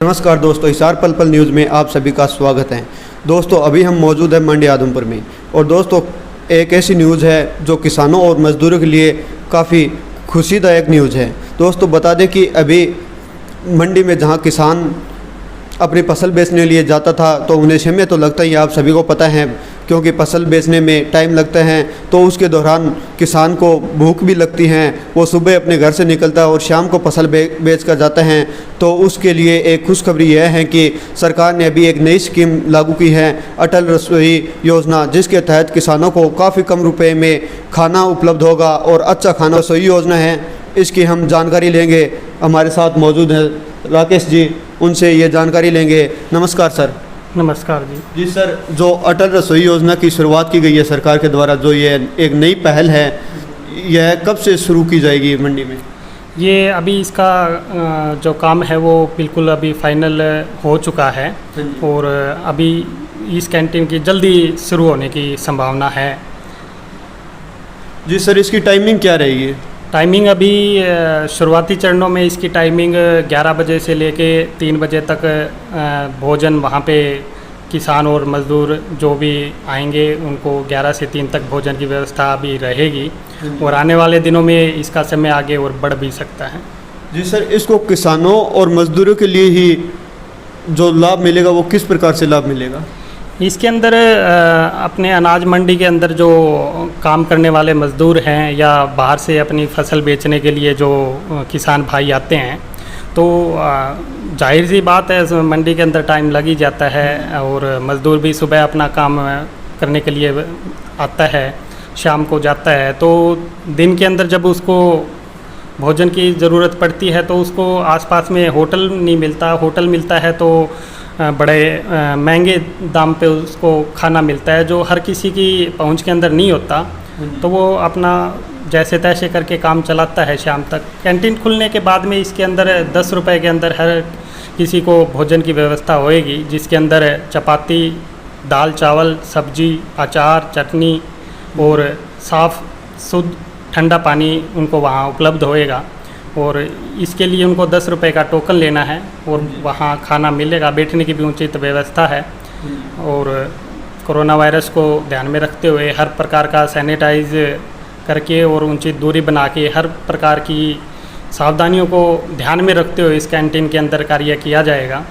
नमस्कार दोस्तों, हिसार पल पल न्यूज़ में आप सभी का स्वागत है। दोस्तों अभी हम मौजूद हैं मंडी आदमपुर में और दोस्तों एक ऐसी न्यूज़ है जो किसानों और मज़दूरों के लिए काफ़ी खुशीदायक न्यूज़ है। दोस्तों बता दें कि अभी मंडी में जहां किसान अपनी फसल बेचने लिए जाता था तो उन्हें समय तो लगता ही, आप सभी को पता है, क्योंकि फसल बेचने में टाइम लगता है। तो उसके दौरान किसान को भूख भी लगती है, वो सुबह अपने घर से निकलता है और शाम को फसल बेच कर जाता है। तो उसके लिए एक खुशखबरी यह है कि सरकार ने अभी एक नई स्कीम लागू की है, अटल रसोई योजना, जिसके तहत किसानों को काफ़ी कम रुपए में खाना उपलब्ध होगा और अच्छा खाना। रसोई योजना है, इसकी हम जानकारी लेंगे। हमारे साथ मौजूद है राकेश जी, उनसे ये जानकारी लेंगे। नमस्कार सर। नमस्कार जी सर, जो अटल रसोई योजना की शुरुआत की गई है सरकार के द्वारा, जो ये एक नई पहल है, यह कब से शुरू की जाएगी मंडी में? ये अभी इसका जो काम है वो बिल्कुल अभी फाइनल हो चुका है और अभी इस कैंटीन की जल्दी शुरू होने की संभावना है। जी सर, इसकी टाइमिंग क्या रहेगी? टाइमिंग अभी शुरुआती चरणों में इसकी टाइमिंग 11 बजे से लेके 3 बजे तक भोजन वहाँ पे किसान और मज़दूर जो भी आएंगे उनको 11 से 3 तक भोजन की व्यवस्था अभी रहेगी और आने वाले दिनों में इसका समय आगे और बढ़ भी सकता है। जी सर, इसको किसानों और मज़दूरों के लिए ही जो लाभ मिलेगा वो किस प्रकार से लाभ मिलेगा? इसके अंदर अपने अनाज मंडी के अंदर जो काम करने वाले मज़दूर हैं या बाहर से अपनी फसल बेचने के लिए जो किसान भाई आते हैं, तो जाहिर सी बात है मंडी के अंदर टाइम लग ही जाता है और मज़दूर भी सुबह अपना काम करने के लिए आता है, शाम को जाता है। तो दिन के अंदर जब उसको भोजन की ज़रूरत पड़ती है तो उसको आसपास में होटल नहीं मिलता, होटल मिलता है तो बड़े महंगे दाम पे उसको खाना मिलता है जो हर किसी की पहुंच के अंदर नहीं होता। तो वो अपना जैसे तैसे करके काम चलाता है शाम तक। कैंटीन खुलने के बाद में इसके अंदर 10 रुपए के अंदर हर किसी को भोजन की व्यवस्था होएगी, जिसके अंदर चपाती, दाल चावल, सब्जी, अचार, चटनी और साफ़ शुद्ध ठंडा पानी उनको वहाँ उपलब्ध होएगा। और इसके लिए उनको 10 रुपए का टोकन लेना है और वहाँ खाना मिलेगा। बैठने की भी उचित व्यवस्था है और कोरोना वायरस को ध्यान में रखते हुए हर प्रकार का सैनिटाइज करके और उचित दूरी बना के हर प्रकार की सावधानियों को ध्यान में रखते हुए इस कैंटीन के अंदर कार्य किया जाएगा।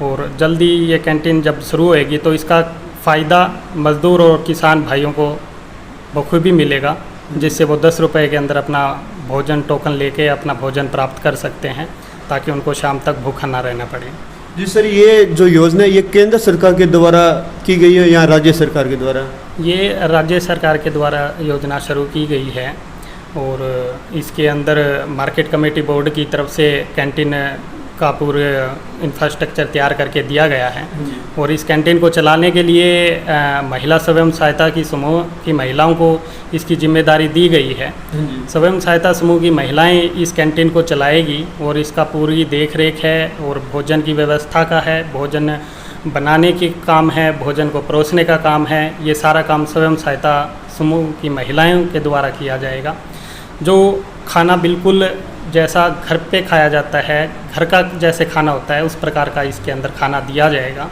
और जल्दी ये कैंटीन जब शुरू होएगी तो इसका फ़ायदा मज़दूर और किसान भाइयों को बखूबी मिलेगा, जिससे वो 10 रुपए के अंदर अपना भोजन टोकन लेके अपना भोजन प्राप्त कर सकते हैं ताकि उनको शाम तक भूखा ना रहना पड़े। जी सर, ये जो योजना है ये केंद्र सरकार के द्वारा की गई है या राज्य सरकार के द्वारा? ये राज्य सरकार के द्वारा योजना शुरू की गई है और इसके अंदर मार्केट कमेटी बोर्ड की तरफ से कैंटीन का पूरे इंफ्रास्ट्रक्चर तैयार करके दिया गया है। और इस कैंटीन को चलाने के लिए महिला स्वयं सहायता की समूह की महिलाओं को इसकी जिम्मेदारी दी गई है। स्वयं सहायता समूह की महिलाएं इस कैंटीन को चलाएगी और इसका पूरी देख रेख है और भोजन की व्यवस्था का है, भोजन बनाने की काम है, भोजन को परोसने का काम है। ये सारा काम स्वयं सहायता समूह की महिलाओं के द्वारा किया जाएगा। जो खाना बिल्कुल जैसा घर पे खाया जाता है, घर का जैसे खाना होता है, उस प्रकार का इसके अंदर खाना दिया जाएगा,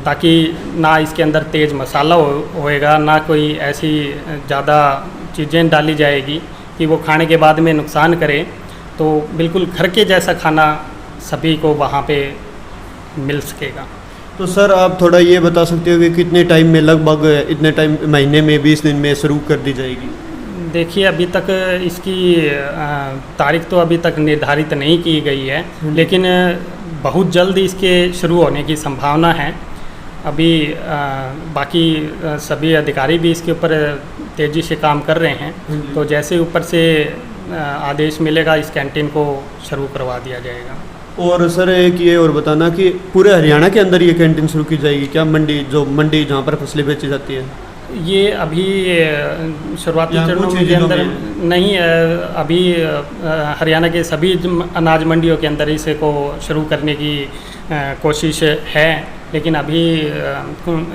ताकि ना इसके अंदर तेज़ मसाला होएगा, ना कोई ऐसी ज़्यादा चीज़ें डाली जाएगी कि वो खाने के बाद में नुकसान करे। तो बिल्कुल घर के जैसा खाना सभी को वहाँ पे मिल सकेगा। तो सर आप थोड़ा ये बता सकते हो कि कितने टाइम में, लगभग इतने टाइम, महीने में, 20 दिन में शुरू कर दी जाएगी? देखिए अभी तक इसकी तारीख तो अभी तक निर्धारित नहीं की गई है, लेकिन बहुत जल्द इसके शुरू होने की संभावना है। अभी बाकी सभी अधिकारी भी इसके ऊपर तेज़ी से काम कर रहे हैं, तो जैसे ऊपर से आदेश मिलेगा इस कैंटीन को शुरू करवा दिया जाएगा। और सर एक ये और बताना कि पूरे हरियाणा के अंदर ये कैंटीन शुरू की जाएगी क्या? मंडी जहाँ पर फसलें बेची जाती है, ये अभी शुरुआती चरणों के अंदर नहीं, अभी हरियाणा के सभी अनाज मंडियों के अंदर इसे को शुरू करने की कोशिश है। लेकिन अभी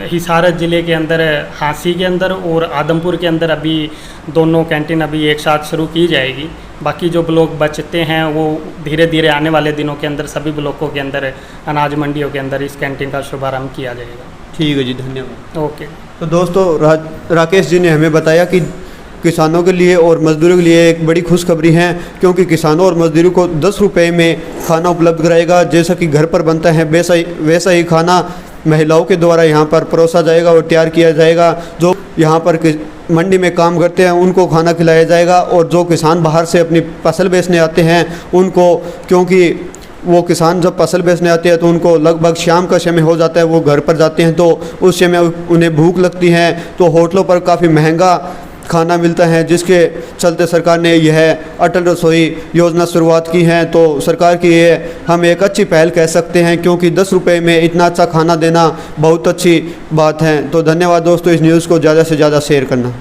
हिसार ज़िले के अंदर, हांसी के अंदर और आदमपुर के अंदर अभी दोनों कैंटीन अभी एक साथ शुरू की जाएगी। बाकी जो ब्लॉक बचते हैं वो धीरे धीरे आने वाले दिनों के अंदर सभी ब्लॉकों के अंदर अनाज मंडियों के अंदर इस कैंटीन का शुभारंभ किया जाएगा। ठीक है जी, धन्यवाद। ओके। तो दोस्तों राकेश जी ने हमें बताया कि किसानों के लिए और मज़दूरों के लिए एक बड़ी खुशखबरी है, क्योंकि किसानों और मज़दूरों को 10 रुपये में खाना उपलब्ध कराएगा। जैसा कि घर पर बनता है वैसा ही खाना महिलाओं के द्वारा यहाँ पर परोसा जाएगा और तैयार किया जाएगा। जो यहाँ पर मंडी में काम करते हैं उनको खाना खिलाया जाएगा, और जो किसान बाहर से अपनी फसल बेचने आते हैं उनको, क्योंकि वो किसान जब फसल बेचने आते हैं तो उनको लगभग शाम का समय हो जाता है, वो घर पर जाते हैं तो उस समय उन्हें भूख लगती है, तो होटलों पर काफ़ी महंगा खाना मिलता है, जिसके चलते सरकार ने यह अटल रसोई योजना शुरुआत की है। तो सरकार की ये हम एक अच्छी पहल कह सकते हैं, क्योंकि 10 रुपये में इतना अच्छा खाना देना बहुत अच्छी बात है। तो धन्यवाद दोस्तों, इस न्यूज़ को ज़्यादा से ज़्यादा शेयर करना।